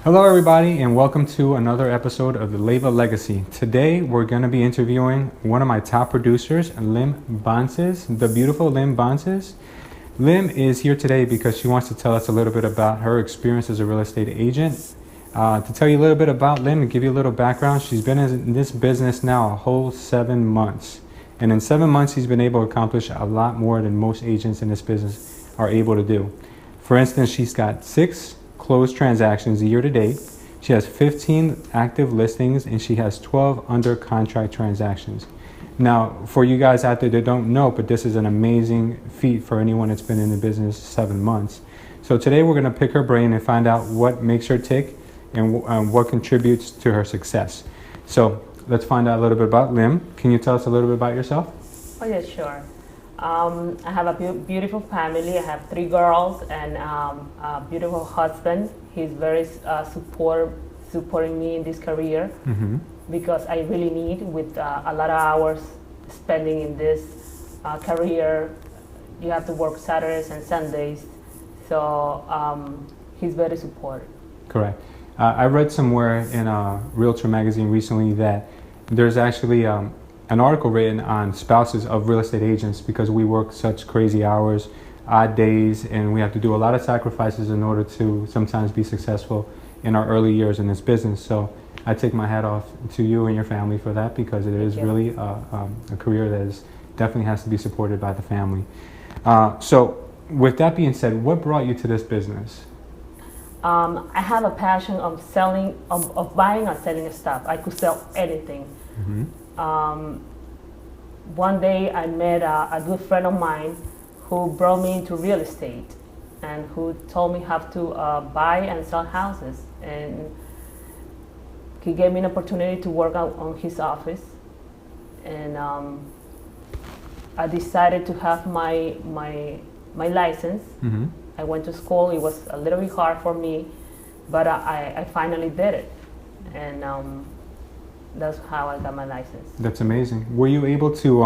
Hello, everybody, and welcome to another episode of the Leva Legacy. Today, we're going to be interviewing one of my top producers, Lim Bances, the beautiful Lim Bances. Lim is here today because she wants to tell us a little bit about her experience as a real estate agent. To tell you a little bit about Lim and give you a little background, she's been in this business now a whole 7 months. And in 7 months, she's been able to accomplish a lot more than most agents in this business are able to do. For instance, she's got 6 closed transactions year to date. She has 15 active listings and she has 12 under contract transactions. Now, for you guys out there that don't know, but this is an amazing feat for anyone that's been in the business 7 months. So today we're going to pick her brain and find out what makes her tick and what contributes to her success. So let's find out a little bit about Lim. Can you tell us a little bit about yourself? Oh, yeah, sure. I have a beautiful family. I have 3 girls and a beautiful husband. He's very supporting me in this career because I really need with a lot of hours spending in this career. You have to work Saturdays and Sundays. So he's very supportive. Correct. I read somewhere in a Realtor magazine recently that there's actually an article written on spouses of real estate agents because we work such crazy hours, odd days, and we have to do a lot of sacrifices in order to sometimes be successful in our early years in this business. So I take my hat off to you and your family for that because it is really a career that definitely has to be supported by the family. So with that being said, what brought you to this business? I have a passion of selling, of buying and selling stuff. I could sell anything. One day I met a good friend of mine who brought me into real estate and who told me how to buy and sell houses, and he gave me an opportunity to work out on his office, and I decided to have my license. I went to school. It was a little bit hard for me, but I finally did it, and that's how I got my license. That's amazing. Were you able to,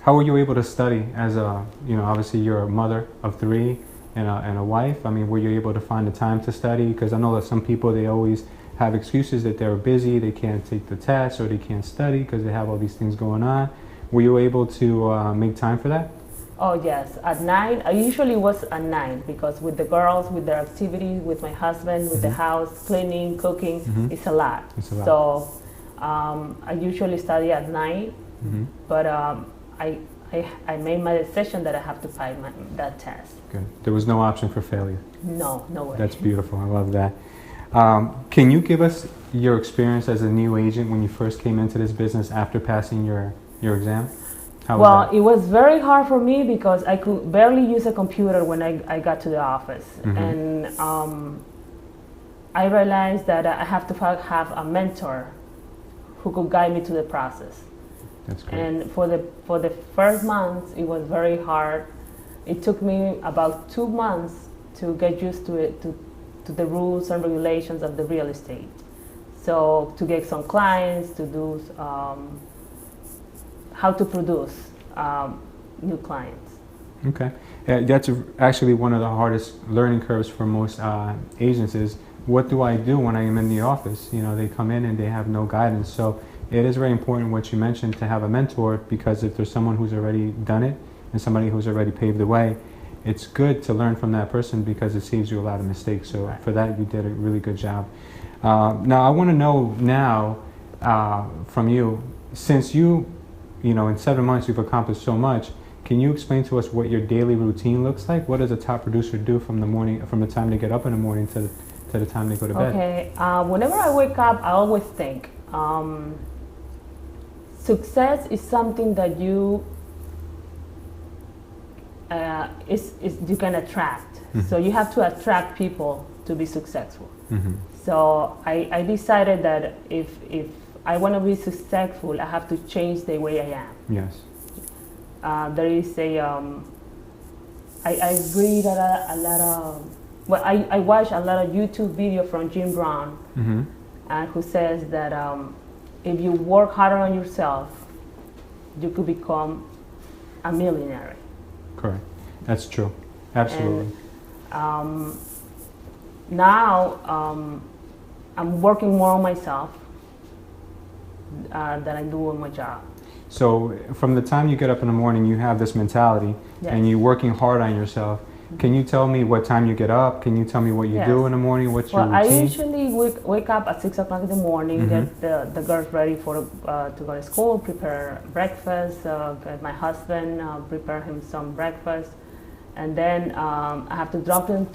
how were you able to study as a, obviously you're a mother of 3 and a wife. I mean, were you able to find the time to study? Because I know that some people, they always have excuses that they're busy, they can't take the test or they can't study because they have all these things going on. Were you able to make time for that? Oh yes, at night. I usually was at night because with the girls, with their activities, with my husband, with the house, cleaning, cooking, it's a lot. So I usually study at night, but I made my decision that I have to pass that test. Good. There was no option for failure. No way. That's beautiful. I love that. Can you give us your experience as a new agent when you first came into this business after passing your exam? Well, it was very hard for me because I could barely use a computer when I got to the office. And I realized that I have to have a mentor who could guide me to the process. That's great. And for the first months, it was very hard. It took me about 2 months to get used to it, to the rules and regulations of the real estate. So to get some clients, to do how to produce new clients. Okay. That's actually one of the hardest learning curves for most agents is, what do I do when I am in the office? They come in and they have no guidance. So it is very important what you mentioned to have a mentor, because if there's someone who's already done it and somebody who's already paved the way, it's good to learn from that person because it saves you a lot of mistakes. So for that, you did a really good job. Now I want to know from you, since you in 7 months you've accomplished so much, can you explain to us what your daily routine looks like? What does a top producer do from the time they get up in the morning to the time they go to bed? Okay. Whenever I wake up, I always think success is something that you can attract. So you have to attract people to be successful. So I decided that if I want to be successful, I have to change the way I am. Yes. There is I read a lot of, well, I watch a lot of YouTube video from Jim Brown, who says that if you work harder on yourself, you could become a millionaire. Correct. That's true. Absolutely. And now I'm working more on myself than I do on my job. So from the time you get up in the morning, you have this mentality, Yes. and you're working hard on yourself. Can you tell me what time you get up? Can you tell me what you Yes. do in the morning? What's your Well, I routine? usually wake up at 6 o'clock in the morning, get the girls ready for to go to school, prepare breakfast, get my husband, prepare him some breakfast, and then I have to drop them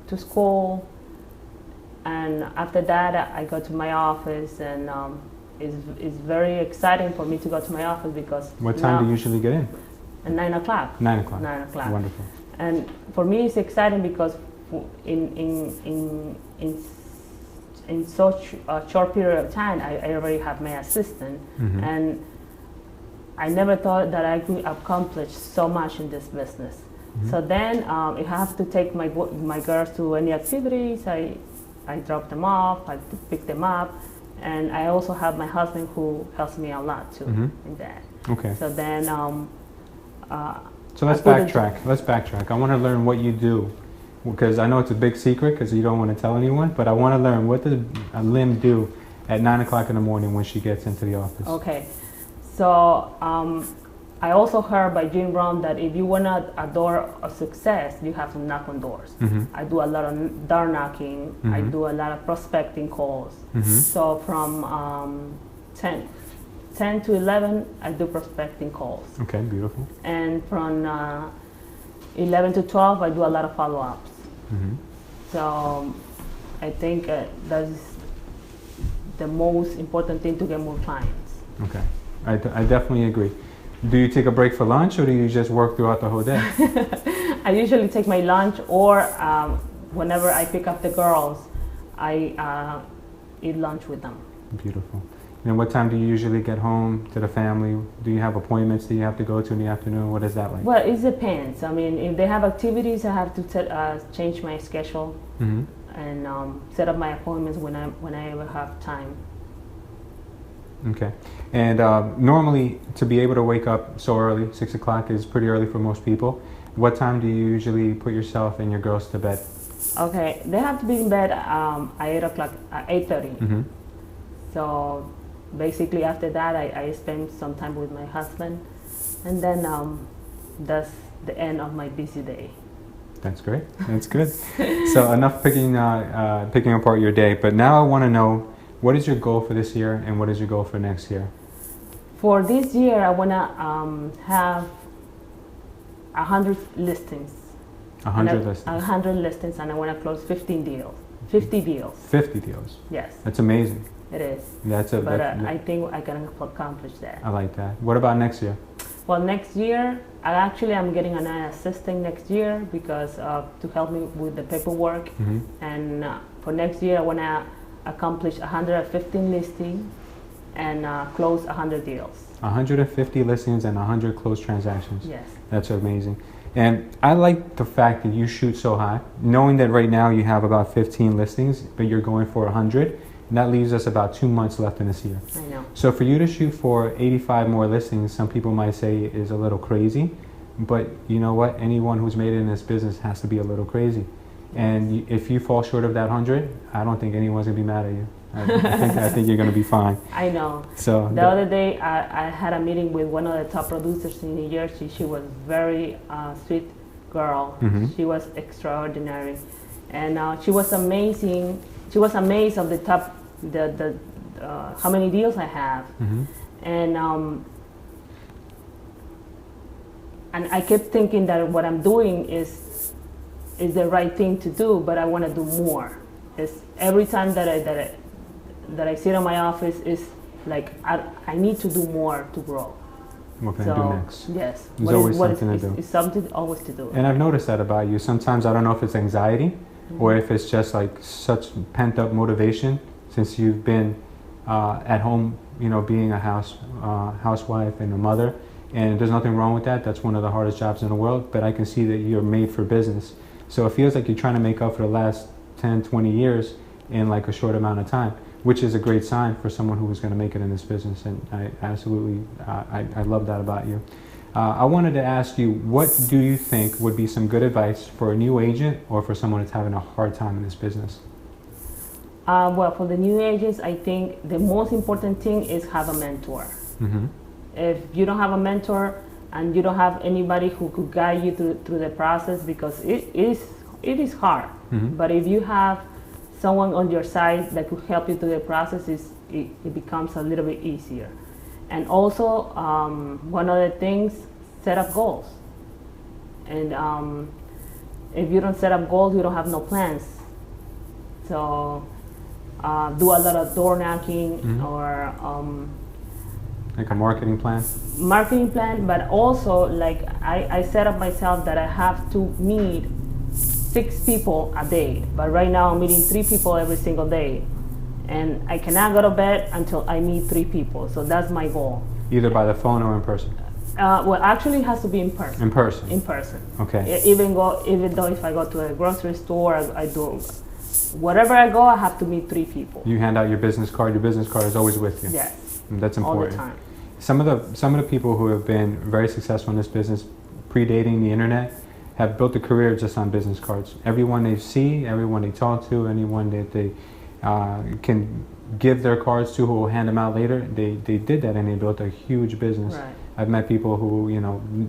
to school, and after that I go to my office, and it's very exciting for me to go to my office because What time do you usually get in? at 9 o'clock. 9 o'clock. 9 o'clock. Wonderful. And for me, it's exciting because in such a short period of time, I already have my assistant, and I never thought that I could accomplish so much in this business. So then, if I have to take my girls to any activities, I drop them off, I pick them up, and I also have my husband who helps me a lot too in that. Okay. So then. So let's backtrack. Let's backtrack. I want to learn what you do, because I know it's a big secret because you don't want to tell anyone. But I want to learn, what does Lim do at 9 o'clock in the morning when she gets into the office? Okay, so I also heard by Jim Brown that if you want a door of success, you have to knock on doors. I do a lot of door knocking. I do a lot of prospecting calls. So from 10 to 11, I do prospecting calls. Okay, beautiful. And from 11 to 12, I do a lot of follow-ups. So I think that's the most important thing to get more clients. Okay, I definitely agree. Do you take a break for lunch, or do you just work throughout the whole day? I usually take my lunch, or whenever I pick up the girls, I eat lunch with them. Beautiful. And what time do you usually get home to the family? Do you have appointments that you have to go to in the afternoon? What is that like? Well, it depends. I mean, if they have activities, I have to change my schedule and set up my appointments when I ever have time. Okay. And normally, to be able to wake up so early, 6 o'clock is pretty early for most people. What time do you usually put yourself and your girls to bed? Okay, they have to be in bed at 8 o'clock, at 8:30. So basically after that, I spend some time with my husband, and then that's the end of my busy day. That's great. That's good. So enough picking apart your day, but now I want to know, what is your goal for this year, and what is your goal for next year? For this year, I want to have 100 listings. 100 listings. 100 listings, and I want to close 15 deals. 50 deals. 50 deals. Yes. That's amazing. It is. But I think I can accomplish that. I like that. What about next year? Well, next year, I'm getting an assistant next year because to help me with the paperwork. And for next year, I want to accomplish 115 listings and close 100 deals. 150 listings and 100 closed transactions. Yes. That's amazing. And I like the fact that you shoot so high, knowing that right now you have about 15 listings, but you're going for 100. And that leaves us about 2 months left in this year. I know. So for you to shoot for 85 more listings, some people might say is a little crazy, but you know what? Anyone who's made it in this business has to be a little crazy. And if you fall short of that 100, I don't think anyone's gonna be mad at you. I think you're gonna be fine. I know. So the other day, I had a meeting with one of the top producers in New Jersey. She was very sweet girl. She was extraordinary, and she was amazing. She was amazed of how many deals I have, and I kept thinking that what I'm doing is the right thing to do, but I want to do more. It's every time that I sit in my office is like I need to do more to grow. What can I do next? Yes, there's always something to do. It's something always to do. And I've noticed that about you. Sometimes I don't know if it's anxiety or if it's just like such pent up motivation since you've been at home, you know, being a housewife and a mother. And there's nothing wrong with that. That's one of the hardest jobs in the world. But I can see that you're made for business. So it feels like you're trying to make up for the last 10, 20 years in like a short amount of time, which is a great sign for someone who is going to make it in this business. And I absolutely, I love that about you. I wanted to ask you, what do you think would be some good advice for a new agent or for someone that's having a hard time in this business? Well, for the new agents, I think the most important thing is have a mentor. Mm-hmm. If you don't have a mentor and you don't have anybody who could guide you through the process, because it is hard. Mm-hmm. But if you have someone on your side that could help you through the process, it becomes a little bit easier. And also, one other things, set up goals. And if you don't set up goals, you don't have no plans. So do a lot of door knocking, Mm-hmm. or Like a marketing plan? marketing plan, but also like I set up myself that I have to meet 6 people a day, but right now I'm meeting 3 people every single day, and I cannot go to bed until I meet 3 people. So that's my goal. Either by the phone or in person? Well, actually, it has to be in person. In person? In person. Okay. Even though if I go to a grocery store, I do wherever I go, I have to meet 3 people. You hand out your business card. Your business card is always with you. Yes. That's All the important. time. Some of the people who have been very successful in this business, predating the internet, have built a career just on business cards. Everyone they see, everyone they talk to, anyone that they can give their cards to, who will hand them out later, they did that and they built a huge business. Right. I've met people who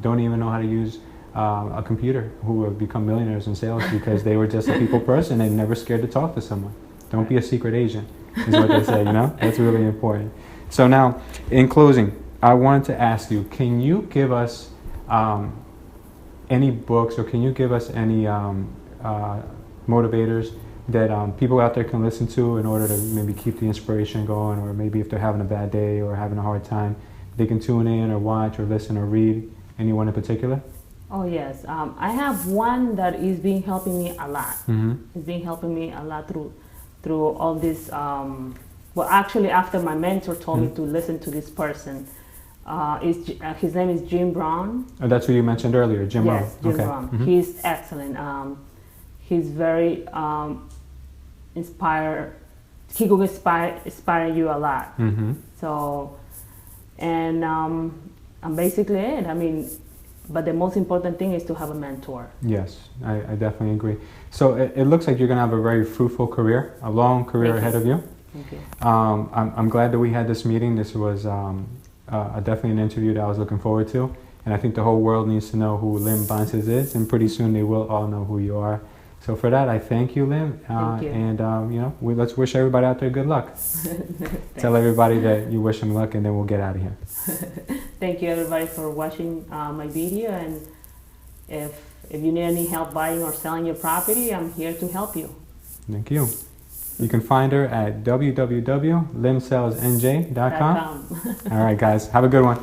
don't even know how to use a computer, who have become millionaires in sales because they were just a people person and never scared to talk to someone. Don't be a secret agent, is what they say. That's really important. So now, in closing, I wanted to ask you, can you give us any books, or can you give us any motivators that people out there can listen to in order to maybe keep the inspiration going, or maybe if they're having a bad day or having a hard time, they can tune in or watch or listen or read? Anyone in particular? Oh yes, I have one that is been helping me a lot. Mm-hmm. It's been helping me a lot through all this. Well, actually, after my mentor told me to listen to this person, his name is Jim Brown. Oh, that's who you mentioned earlier, Jim Rohn. Yes, Jim Okay. Brown. Mm-hmm. He's excellent. He's very inspired. He could inspire you a lot. Mm-hmm. So, and basically it. I mean, but the most important thing is to have a mentor. Yes, I definitely agree. So it looks like you're going to have a very fruitful career, a long career ahead of you. Thank you. I'm glad that we had this meeting. This was definitely an interview that I was looking forward to. And I think the whole world needs to know who Lim Bances is, and pretty soon they will all know who you are. So for that, I thank you, Lim. Thank you. And let's wish everybody out there good luck. Tell everybody that you wish them luck, and then we'll get out of here. Thank you, everybody, for watching my video. And if you need any help buying or selling your property, I'm here to help you. Thank you. You can find her at www.limsellsnj.com. All right, guys. Have a good one.